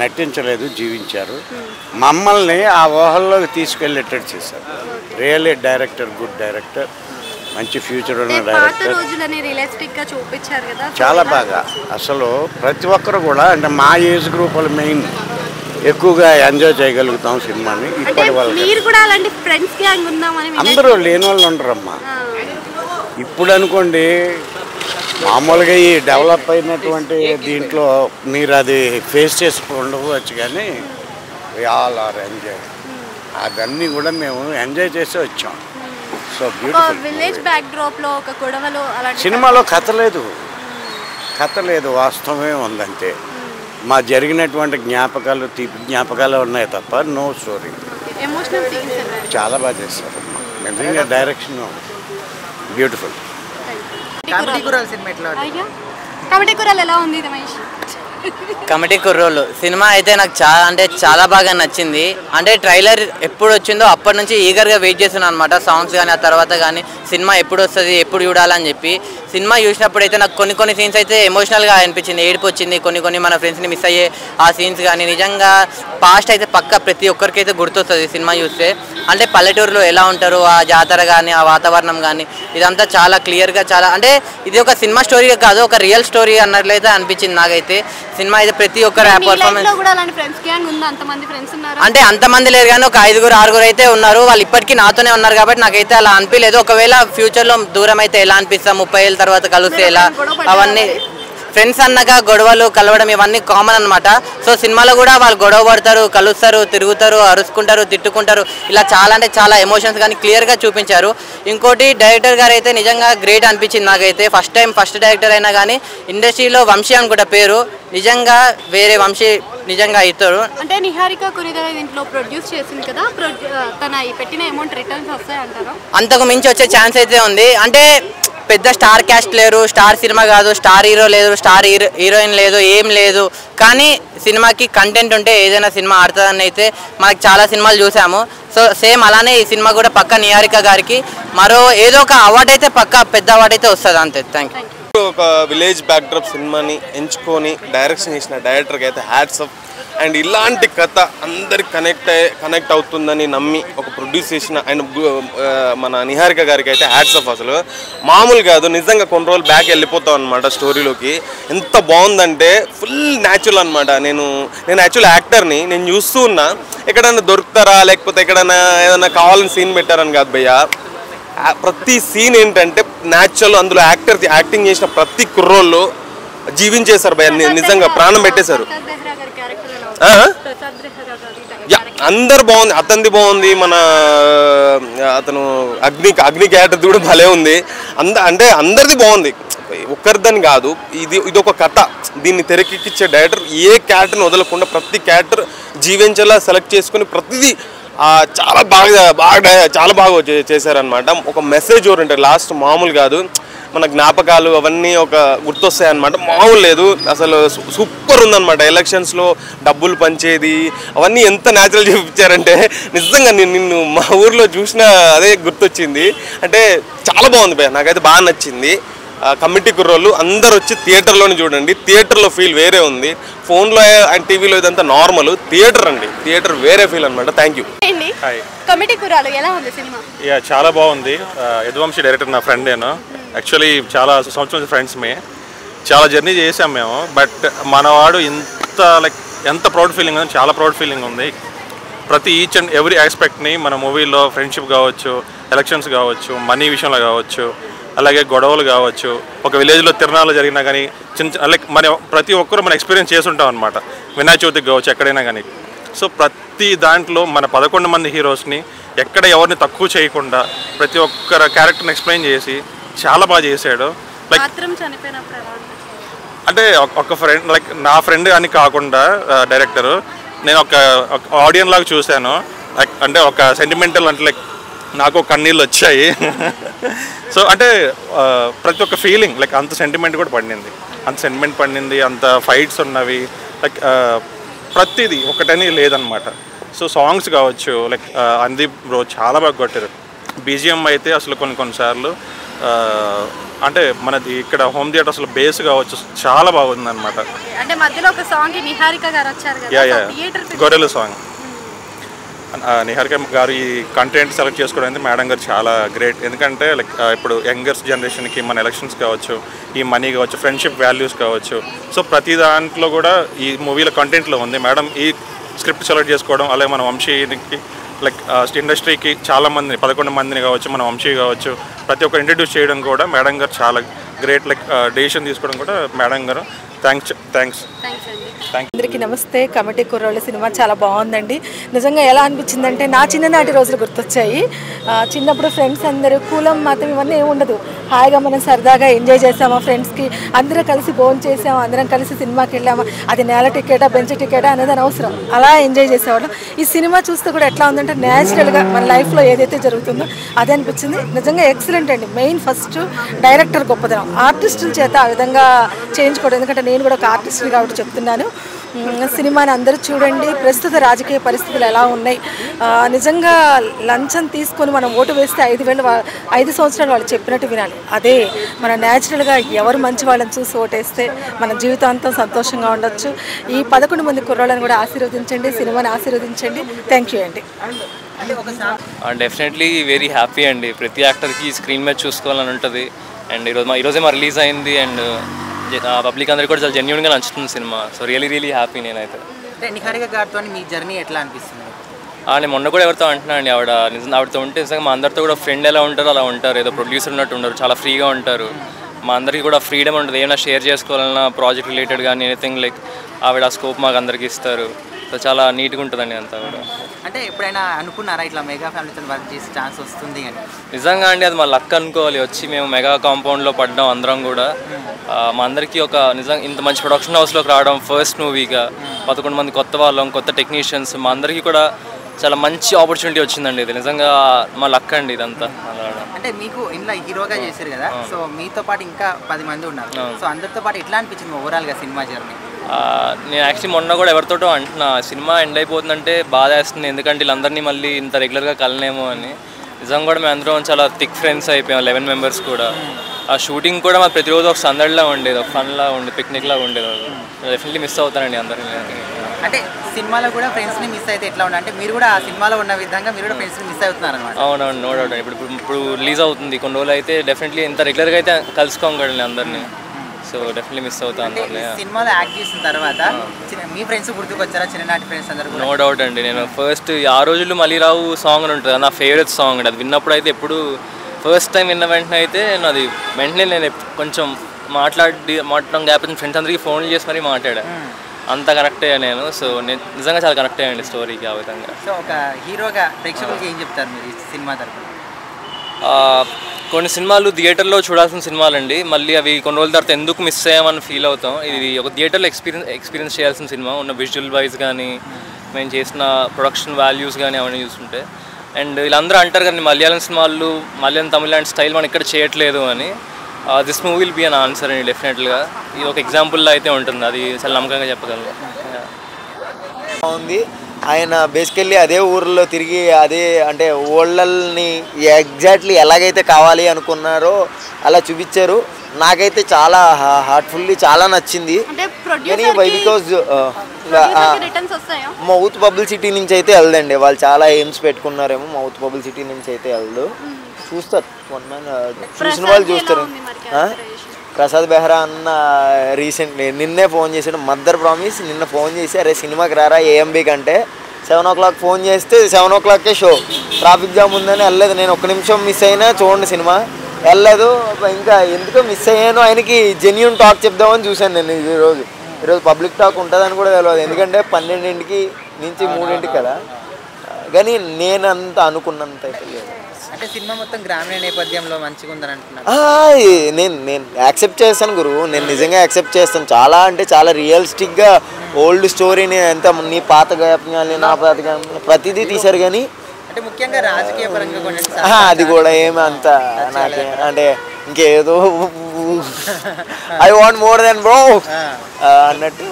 నటించలేదు, జీవించారు. మమ్మల్ని ఆ ఊహల్లోకి తీసుకెళ్ళేటట్టు చేశారు. రియల్లీ డైరెక్టర్, గుడ్ డైరెక్టర్, మంచి ఫ్యూచర్ ఉన్న డైరెక్టర్. చాలా బాగా అసలు ప్రతి ఒక్కరు కూడా అంటే మా ఏజ్ గ్రూప్ వాళ్ళు మెయిన్ ఎక్కువగా ఎంజాయ్ చేయగలుగుతాం సినిమాని. ఇప్పటి వాళ్ళు అందరూ లేని వాళ్ళు ఉండరమ్మా. ఇప్పుడు అనుకోండి మామూలుగా ఈ డెవలప్ అయినటువంటి దీంట్లో మీరు అది ఫేస్ చేసి ఉండవచ్చు, కానీ ఆల్ ఆర్ ఎంజాయ్. అదన్నీ కూడా మేము ఎంజాయ్ చేసి వచ్చాం. సో సినిమాలో కథ లేదు, వాస్తవమే ఉందంటే. మా జరిగినటువంటి జ్ఞాపకాలు, తీపి జ్ఞాపకాలు ఉన్నాయి తప్ప నో స్టోరీ. చాలా బాగా చేస్తారు. నిజంగా డైరెక్షన్ బ్యూటిఫుల్. కమిటీ కుర్రోళ్ళు సినిమా అయితే నాకు చాలా బాగా నచ్చింది. అంటే ట్రైలర్ ఎప్పుడు వచ్చిందో అప్పటి నుంచి ఈగర్గా వెయిట్ చేస్తున్నాను అనమాట. సాంగ్స్ కానీ ఆ తర్వాత కానీ సినిమా ఎప్పుడు వస్తుంది, ఎప్పుడు చూడాలని చెప్పి. సినిమా చూసినప్పుడు అయితే నాకు కొన్ని సీన్స్ అయితే ఎమోషనల్గా అనిపించింది, ఏడుపు వచ్చింది. కొన్ని మన ఫ్రెండ్స్ని మిస్ అయ్యే ఆ సీన్స్ కానీ నిజంగా పాస్ట్ అయితే పక్క ప్రతి ఒక్కరికి అయితే గుర్తొస్తుంది సినిమా చూస్తే. అంటే పల్లెటూరులో ఎలా ఉంటారు, ఆ జాతర కానీ ఆ వాతావరణం కానీ ఇదంతా చాలా క్లియర్గా, చాలా అంటే ఇది ఒక సినిమా స్టోరీ కాదు, ఒక రియల్ స్టోరీ అన్నట్లయితే అనిపించింది నాకైతే. సినిమా అయితే ప్రతి ఒక్కరు పర్ఫార్మెన్స్ అంటే అంతమంది లేరు కానీ ఒక 5-6 అయితే ఉన్నారు. వాళ్ళు ఇప్పటికీ నాతోనే ఉన్నారు కాబట్టి నాకైతే అలా అనిపించలేదు. ఒకవేళ ఫ్యూచర్లో దూరం అయితే ఎలా అనిపిస్తాం, 30 ఏళ్ళ తర్వాత కలిస్తే ఎలా, అవన్నీ ఫ్రెండ్స్ అన్నాక గొడవలు కలవడం ఇవన్నీ కామన్ అనమాట. సో సినిమాలో కూడా వాళ్ళు గొడవ పడతారు, కలుస్తారు, తిరుగుతారు, అరుచుకుంటారు, తిట్టుకుంటారు. ఇలా చాలా అంటే చాలా ఎమోషన్స్ కానీ క్లియర్గా చూపించారు. ఇంకోటి డైరెక్టర్ గారు అయితే నిజంగా గ్రేట్ అనిపించింది నాకైతే. ఫస్ట్ డైరెక్టర్ అయినా కానీ ఇండస్ట్రీలో వంశీ అని కూడా పేరు, నిజంగా వేరే వంశీ నిజంగా అవుతాడు. అంటే నిహారిక కురిదల దీంట్లో ప్రొడ్యూస్ చేసింది కదా, తన పెట్టిన అమౌంట్ రిటర్న్స్ వస్తాయంటారా? అంతకు మించి వచ్చే ఛాన్స్ అయితే ఉంది. అంటే పెద్ద స్టార్ క్యాస్ట్ లేరు, స్టార్ సినిమా కాదు, స్టార్ హీరో లేదు, స్టార్ హీరోయిన్ లేదు, ఏం లేదు. కానీ సినిమాకి కంటెంట్ ఉంటే ఏదైనా సినిమా ఆడుతుందని అయితే మనకు చాలా సినిమాలు చూసాము. సో సేమ్ అలానే ఈ సినిమా కూడా పక్క నిహారిక గారికి మరో ఏదో ఒక అవార్డు అయితే పక్క పెద్ద అవార్డు అయితే వస్తుంది అంతే. Thank you. ఒక విలేజ్ బ్యాక్డ్రాప్ సినిమాని ఎంచుకొని డైరెక్షన్ చేసిన డైరెక్టర్కి అయితే హ్యాట్స్ ఆఫ్. అండ్ ఇలాంటి కథ అందరికి కనెక్ట్ అవుతుందని నమ్మి ఒక ప్రొడ్యూస్ చేసిన అండ్ మన నిహారిక గారికి అయితే హ్యాట్స్ ఆఫ్. అసలు మామూలు కాదు, నిజంగా కొన్ని రోజులు బ్యాక్ వెళ్ళిపోతాం అనమాట స్టోరీలోకి. ఎంత బాగుందంటే ఫుల్ న్యాచురల్ అనమాట. నేను యాక్చువల్ యాక్టర్ని నేను చూస్తూ ఉన్నా, ఎక్కడైనా దొరుకుతారా లేకపోతే ఎక్కడైనా ఏదైనా కావాలని సీన్ పెట్టారని కాదు భయ్యా. ప్రతి సీన్ ఏంటంటే న్యాచురల్. అందులో యాక్టింగ్ చేసిన ప్రతి కుర్రోళ్ళు జీవించేశారు భయ్య, నిజంగా ప్రాణం పెట్టేశారు. అందరు బాగుంది, అతనిది బాగుంది, మన అతను అగ్ని క్యారెక్టర్ కూడా భలే ఉంది. అంటే అందరిది బాగుంది, ఒక్కరిదని కాదు. ఇది ఒక కథ, దీన్ని తెరకెక్కించే డైరెక్టర్ ఏ క్యారెక్టర్ని వదలకుండా ప్రతి క్యారెక్టర్ జీవించేలా సెలెక్ట్ చేసుకుని ప్రతిదీ చాలా బాగా చేశారనమాట. ఒక మెసేజ్ ఓరియంటెడ్, లాస్ట్ మామూలు కాదు. మన జ్ఞాపకాలు అవన్నీ ఒక గుర్తొస్తాయి అన్నమాట. మామూలు లేదు, అసలు సూపర్ ఉందన్నమాట. ఎలక్షన్స్లో డబ్బులు పంచేది అవన్నీ ఎంత న్యాచురల్ చూపించారంటే నిజంగా నిన్ను మా ఊర్లో చూసిన అదే గుర్తొచ్చింది. అంటే చాలా బాగుంది భయ్య, నాకైతే బాగా నచ్చింది. కమిటీ కుర్రోళ్ళు అందరు వచ్చి థియేటర్లోనే చూడండి, థియేటర్లో ఫీల్ వేరే ఉంది. ఫోన్లో అండ్ టీవీలో ఇదంతా నార్మల్, థియేటర్ అండి, థియేటర్ వేరే ఫీల్ అనమాట. Thank you. కమిటీ కుర్రాళ్ళు ఎలా ఉంది సినిమా? చాలా బాగుంది. యదువంశీ డైరెక్టర్ నా ఫ్రెండ్. నేను యాక్చువల్లీ చాలా సంవత్సరం ఫ్రెండ్స్ చాలా జర్నీ చేసాం మేము. బట్ మనవాడు ఎంత ప్రౌడ్ ఫీలింగ్ ఉంది, చాలా ప్రౌడ్ ఫీలింగ్ ఉంది. ప్రతి ఈచ్ అండ్ ఎవ్రీ ఆస్పెక్ట్ని మన మూవీలో ఫ్రెండ్షిప్ కావచ్చు, ఎలక్షన్స్ కావచ్చు, మనీ విషయంలో కావచ్చు, అలాగే గొడవలు కావచ్చు, ఒక విలేజ్లో తిరణాలు జరిగినా కానీ మన ప్రతి ఒక్కరు మనం ఎక్స్పీరియన్స్ చేస్తుంటాం అనమాట. వినాయక చవితికి కావచ్చు, ఎక్కడైనా కానీ. సో ప్రతి దాంట్లో మన 11 మంది హీరోస్ని ఎక్కడ ఎవరిని తక్కువ చేయకుండా ప్రతి ఒక్కరు క్యారెక్టర్ని ఎక్స్ప్లెయిన్ చేసి చాలా బాగా చేశాడు. అంటే ఒక ఫ్రెండ్ నా ఫ్రెండ్ అని కాకుండా డైరెక్టరు నేను ఒక ఆడియన్ లాగా చూశాను. అంటే ఒక సెంటిమెంటల్ అంటే నాకు కన్నీళ్ళు వచ్చాయి. సో అంటే ప్రతి ఒక్క ఫీలింగ్ అంత సెంటిమెంట్ కూడా పడింది, అంత ఫైట్స్ ఉన్నవి, ప్రతిదీ ఒకటని లేదనమాట. సో సాంగ్స్ కావచ్చు, అందీప్ బ్రో చాలా బాగా కొట్టారు. బీజిఎం అయితే అసలు కొన్నిసార్లు అంటే మనది ఇక్కడ హోమ్ థియేటర్స్లో బేస్ కావచ్చు చాలా బాగుంది అనమాట. అంటే మధ్యలో ఒక సాంగ్ నిహారిక గారు వచ్చారు కదా, థియేటర్ గొర్రెలు సాంగ్. నిహారిక గారు ఈ కంటెంట్ సెలెక్ట్ చేసుకోవడం అయితే మేడం గారు చాలా గ్రేట్. ఎందుకంటే లైక్ ఇప్పుడు యంగర్స్ జనరేషన్కి మన ఎలక్షన్స్ కావచ్చు, ఈ మనీ కావచ్చు, ఫ్రెండ్షిప్ వాల్యూస్ కావచ్చు, సో ప్రతి దాంట్లో కూడా ఈ మూవీలో కంటెంట్లో ఉంది. మేడం ఈ స్క్రిప్ట్ సెలెక్ట్ చేసుకోవడం, అలాగే మన వంశీకి లైక్ ఇండస్ట్రీకి చాలామందిని 11 మందిని కావచ్చు, మన వంశీ కావచ్చు, ప్రతి ఒక్కరు ఇంట్రడ్యూస్ చేయడం కూడా మేడం గారు చాలా గ్రేట్. లైక్ డెసిషన్ తీసుకోవడం కూడా మేడం గారు థ్యాంక్స్. అందరికీ నమస్తే. కమిటీ కుర్రోళ్ళ సినిమా చాలా బాగుందండి. నిజంగా ఎలా అనిపించిందంటే నా చిన్ననాటి రోజులు గుర్తొచ్చాయి. చిన్నప్పుడు ఫ్రెండ్స్ అందరూ కూలం మాత్రం ఇవన్నీ ఏమి ఉండదు, హాయిగా మనం సరదాగా ఎంజాయ్ చేసామా, ఫ్రెండ్స్కి అందరూ కలిసి భోజనం చేసాము, అందరం కలిసి సినిమాకి వెళ్ళాము. అది నేల టికెటా బెంచ్ టికెటా అనేది అనవసరం, అలా ఎంజాయ్ చేసేవాళ్ళం. ఈ సినిమా చూస్తే కూడా ఎట్లా ఉందంటే న్యాచురల్గా మన లైఫ్లో ఏదైతే జరుగుతుందో అదే అనిపించింది. నిజంగా ఎక్సలెంట్ అండి. మెయిన్ ఫస్ట్ డైరెక్టర్ గొప్పదనం, ఆర్టిస్టుల చేత ఆ విధంగా చేయించుకోవడం. ఎందుకంటే నేను కూడా ఒక ఆర్టిస్ట్ని కాబట్టి చెప్తున్నాను. సినిమాని అందరూ చూడండి. ప్రస్తుత రాజకీయ పరిస్థితులు ఎలా ఉన్నాయి, నిజంగా లంచం తీసుకొని మనం ఓటు వేస్తే 5 సంవత్సరాలు వాళ్ళు చెప్పినట్టు వినాలి. అదే మన న్యాచురల్గా ఎవరు మంచి వాళ్ళని చూసి ఓటేస్తే మన జీవితాంతం సంతోషంగా ఉండొచ్చు. ఈ 11 మంది కుర్రాళ్ళని కూడా ఆశీర్వదించండి, సినిమాని ఆశీర్వదించండి. థ్యాంక్ యూ అండి. డెఫినెట్లీ వెరీ హ్యాపీ అండి. ప్రతి యాక్టర్కి స్క్రీన్ మీద చూసుకోవాలని ఉంటుంది. అండ్ ఈరోజే మా రిలీజ్ అయింది. అండ్ పబ్లిక్ అందరికీ కూడా చాలా జెన్యూన్గా నచ్చుతుంది సినిమా. సో రియలీ హ్యాపీ నేనైతే. నిహారిక గారితో మీ జర్నీ ఎట్లా అనిపిస్తుంది? నేను మొన్న కూడా ఎవరితో అంటున్నా అండి, ఆవిడతో ఉంటే నిజంగా మా అందరితో కూడా ఫ్రెండ్ ఎలా ఉంటారో అలా ఉంటారు. ఏదో ప్రొడ్యూసర్ ఉన్నట్టు ఉండరు, చాలా ఫ్రీగా ఉంటారు. మా అందరికీ కూడా ఫ్రీడమ్ ఉంటుంది. ఏమైనా షేర్ చేసుకోవాలన్నా ప్రాజెక్ట్ రిలేటెడ్ కానీ ఎనీథింగ్ లైక్ ఆవిడ స్కోప్ మాకు అందరికీ ఇస్తారు. సో చాలా నీట్గా ఉంటుందండి అంతా కూడా. అంటే ఎప్పుడైనా అనుకున్నారా ఇట్లా మెగా ఫ్యామిలీతో వర్క్ చేసే ఛాన్స్ వస్తుంది అని? నిజంగా అండి అది మా లక్ అనుకోవాలి. వచ్చి మేము మెగా కాంపౌండ్లో పడ్డాం అందరం కూడా. మా అందరికీ ఒక నిజంగా ఇంత మంచి ప్రొడక్షన్ హౌస్లోకి రావడం, ఫస్ట్ మూవీగా 11 మంది కొత్త వాళ్ళం, కొత్త టెక్నీషియన్స్, మా అందరికీ కూడా చాలా మంచి ఆపర్చునిటీ వచ్చిందండి. ఇది నిజంగా మా లక్ అండి ఇదంతా. అంటే మీకు ఇంట్లో హీరోగా చేశారు కదా, సో మీతో పాటు ఇంకా 10 మంది ఉన్నారు. సో అందరితో పాటు ఎట్లా అనిపించింది ఓవరాల్గా సినిమా జర్నీ? నేను యాక్చువల్లీ మొన్న కూడా ఎవరితోటో అంటున్నా, సినిమా ఎండ్ అయిపోతుందంటే బాధ వేస్తుంది. ఎందుకంటే వీళ్ళందరినీ మళ్ళీ ఇంత రెగ్యులర్గా కలనేమో అని. నిజంగా కూడా మేము అందరం చాలా థిక్ ఫ్రెండ్స్ అయిపోయాం, 11 మెంబర్స్ కూడా. ఆ షూటింగ్ కూడా మాకు ప్రతిరోజు ఒక సందడిలా ఉండేది, ఒక ఫన్లా ఉండేది, పిక్నిక్లా ఉండేది. డెఫినెట్లీ మిస్ అవుతానండి అందరినీ. అంటే సినిమాలో కూడా ఫ్రెండ్స్ని మిస్ అయితే ఎట్లా ఉండే, అంటే మీరు కూడా ఆ సినిమాలో ఉన్న విధంగా మీరు కూడా ఫ్రెండ్స్ని మిస్ అవుతున్నారు అనమాట? అవునవును, నో డౌట్. ఇప్పుడు రిలీజ్ అవుతుంది కొన్ని రోజులు అయితే డెఫినెట్లీ ఇంత రెగ్యులర్గా అయితే కలుసుకోం కదండి అందరినీ. సో డెఫినెట్లీ మిస్ అవుతాను. సినిమాలో యాక్ట్ చేసిన తర్వాత మీ ఫ్రెండ్స్ గుర్తుకొచ్చారా, చిన్ననాటి ఫ్రెండ్స్ అందరూ? నో డౌట్ అండి. నేను ఫస్ట్ ఆ రోజుల్లో మళ్ళీరావు సాంగ్ అని ఉంటుంది, నా ఫేవరెట్ సాంగ్ అండి. అది విన్నప్పుడు అయితే ఎప్పుడు ఫస్ట్ టైం విన్న వెంటనే అయితే అది వెంటనే నేను కొంచెం మాట్లాడడం గ్యాప్ వచ్చిన ఫ్రెండ్స్ అందరికీ ఫోన్లు చేసి మరీ మాట్లాడాను. అంత కనెక్ట్ అయ్యా నేను. సో నేను నిజంగా చాలా కనెక్ట్ అయ్యండి స్టోరీకి ఆ విధంగా. సో ఒక హీరోగా ప్రేక్షకులకి ఏం చెప్తారు మీరు ఈ సినిమా తరపున? కొన్ని సినిమాలు థియేటర్లో చూడాల్సిన సినిమాలు అండి, మళ్ళీ అవి కొన్ని రోజుల తర్వాత ఎందుకు మిస్ అయ్యామని ఫీల్ అవుతాం. ఇది ఒక థియేటర్లో ఎక్స్పీరియన్స్ చేయాల్సిన సినిమా, ఉన్న విజువల్ వైజ్ కానీ మేము చేసిన ప్రొడక్షన్ వాల్యూస్ కానీ అవన్నీ చూస్తుంటే. అండ్ వీళ్ళందరూ అంటారు కానీ మలయాళం సినిమాలు, మలయాళం తమిళ లాంటి స్టైల్ మనం ఇక్కడ చేయట్లేదు అని. This movie will be an answer అండి డెఫినెట్గా. ఇది ఒక ఎగ్జాంపుల్లో అయితే ఉంటుంది, అది చాలా నమ్మకంగా చెప్పగలను. ఉంది ఆయన బేసికల్లీ అదే ఊర్లో తిరిగి అదే అంటే ఓళ్ళని ఎగ్జాక్ట్లీ ఎలాగైతే కావాలి అనుకున్నారో అలా చూపించారు. నాకైతే చాలా హార్ట్ఫుల్లీ చాలా నచ్చింది. కానీ బికాజ్ మౌత్ పబ్లిసిటీ నుంచి అయితే వెళ్దండి, వాళ్ళు చాలా ఎయిమ్స్ పెట్టుకున్నారేమో. మౌత్ పబ్లిసిటీ నుంచి అయితే వెళ్దు, చూస్తారు చూసిన వాళ్ళు చూస్తారు. ప్రసాద్ బెహ్రా అన్న రీసెంట్లీ నిన్నే ఫోన్ చేశాడు, మదర్ ప్రామిస్ నిన్న ఫోన్ చేసి అరే సినిమాకి రారా ఏఎంబీ కంటే 7 o'clock ఫోన్ చేస్తే 7 o'clockకే షో, ట్రాఫిక్ జామ్ ఉందని వెళ్ళలేదు. నేను 1 నిమిషం మిస్ అయినా చూడండి సినిమా వెళ్ళలేదు. ఇంకా ఎందుకో మిస్ అయ్యాను, ఆయనకి జెన్యూన్ టాక్ చెప్దామని చూశాను నేను. ఈరోజు పబ్లిక్ టాక్ ఉంటుందని కూడా తెలియదు, ఎందుకంటే 12 నుంచి 3 కదా. కానీ నేను అంత అనుకున్నంత అయితే లేదు. అంటే సినిమా మొత్తం గ్రామీణ నేపథ్యంలో మంచిగా ఉందని అంటున్నారు. నేను యాక్సెప్ట్ చేస్తాను గురు, నేను నిజంగా యాక్సెప్ట్ చేస్తాను. చాలా అంటే చాలా రియలిస్టిక్గా ఓల్డ్ స్టోరీని ఎంత నీ పాత జ్ఞాపకాలు నా పాత జ్ఞాపకాలు ప్రతిదీ తీశారు. కానీ అంటే ముఖ్యంగా రాజకీయ పరంగా అది కూడా ఏమి అంత నాకే అంటే ఇంకేదో I want more than bro అన్నట్టు